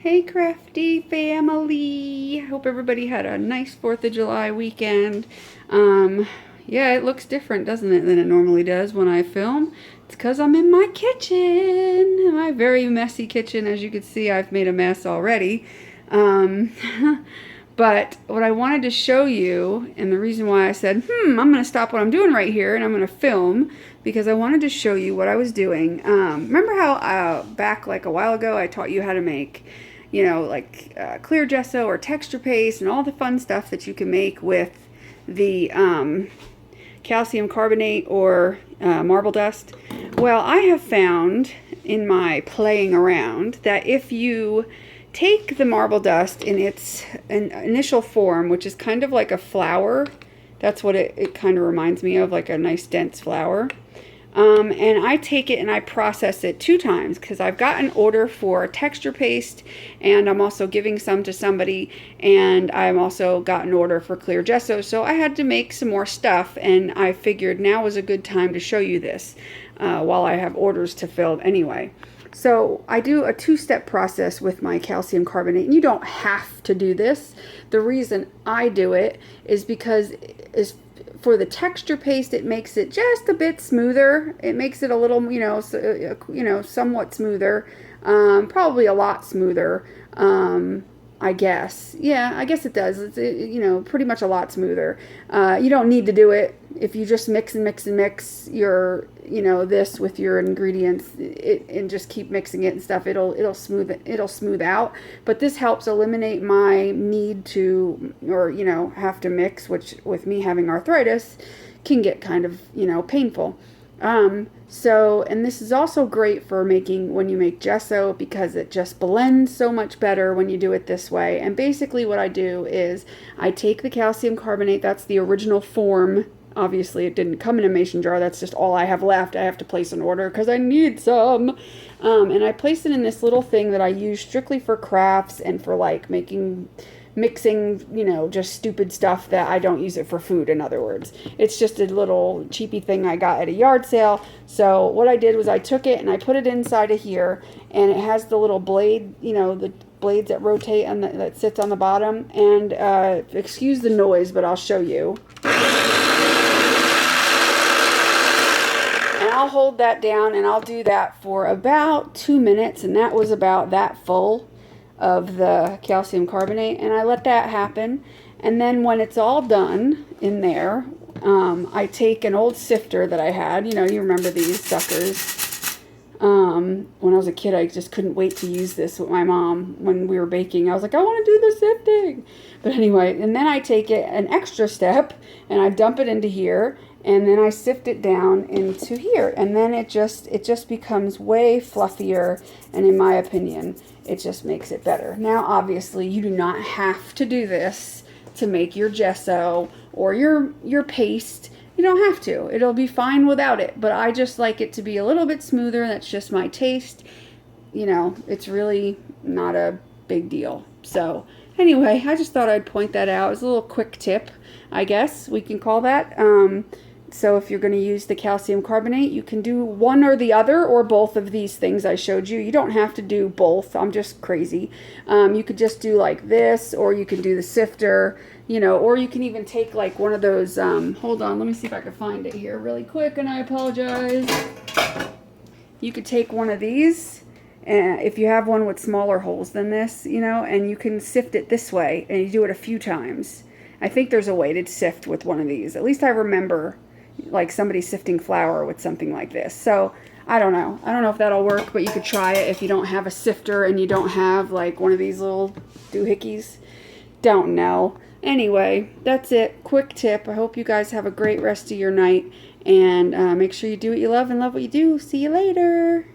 Hey crafty family! Hope everybody had a nice 4th of July weekend. Yeah, it looks different, doesn't it, than it normally does when I film. It's because I'm in my kitchen. My very messy kitchen. As you can see, I've made a mess already. Um, but what I wanted to show you, and the reason why I said, I'm going to stop what I'm doing right here and I'm going to film, because I wanted to show you what I was doing. Remember how back like a while ago I taught you how to make, like clear gesso or texture paste and all the fun stuff that you can make with the calcium carbonate or marble dust? Well, I have found in my playing around that if you take the marble dust in its initial form, which is kind of like a flower, that's what it kind of reminds me of, like a nice dense flower. And I take it and I process it 2 times because I've got an order for texture paste, and I'm also giving some to somebody, and I'm also got an order for clear gesso. So I had to make some more stuff, and I figured now was a good time to show you this while I have orders to fill anyway. So I do a 2-step process with my calcium carbonate, and you don't have to do this. The reason I do it is because for the texture paste, it makes it just a bit smoother. It makes it a little, somewhat smoother, probably a lot smoother. I guess. Yeah, I guess it does. It's, pretty much a lot smoother. You don't need to do it. If you just mix and mix and mix your, this with your ingredients, and just keep mixing it and stuff, it'll smooth out. But this helps eliminate my need to, or, have to mix, which with me having arthritis can get kind of, painful. And this is also great for making when you make gesso, because it just blends so much better when you do it this way. And basically what I do is I take the calcium carbonate, that's the original form. Obviously it didn't come in a mason jar, that's just all I have left. I have to place an order because I need some. And I place it in this little thing that I use strictly for crafts and for like mixing, just stupid stuff that I don't use it for food, in other words. It's just a little cheapy thing I got at a yard sale. So what I did was I took it and I put it inside of here, and it has the little blade, the blades that rotate and that sits on the bottom. And excuse the noise, but I'll show you. And I'll hold that down, and I'll do that for about 2 minutes, and that was about that full of the calcium carbonate, and I let that happen. And then when it's all done in there, I take an old sifter that I had. You remember these suckers. When I was a kid, I just couldn't wait to use this with my mom when we were baking. I was like, I want to do the sifting. But anyway, and then I take it an extra step and I dump it into here, and then I sift it down into here, and then it just becomes way fluffier, and in my opinion, it just makes it better. Now, obviously, you do not have to do this to make your gesso or your paste. You don't have to. It'll be fine without it, but I just like it to be a little bit smoother. That's just my taste. It's really not a big deal. So anyway, I just thought I'd point that out. It's a little quick tip, I guess we can call that. So if you're going to use the calcium carbonate, you can do one or the other, or both of these things I showed you. You don't have to do both. I'm just crazy. You could just do like this, or you can do the sifter, or you can even take like one of those, hold on, let me see if I can find it here really quick, and I apologize. You could take one of these, if you have one with smaller holes than this, and you can sift it this way, and you do it a few times. I think there's a way to sift with one of these. At least I remember like somebody sifting flour with something like this. So I don't know if that'll work, but you could try it if you don't have a sifter and you don't have like one of these little doohickeys. Don't know. Anyway, that's it. Quick tip. I hope you guys have a great rest of your night, and make sure you do what you love and love what you do. See you later.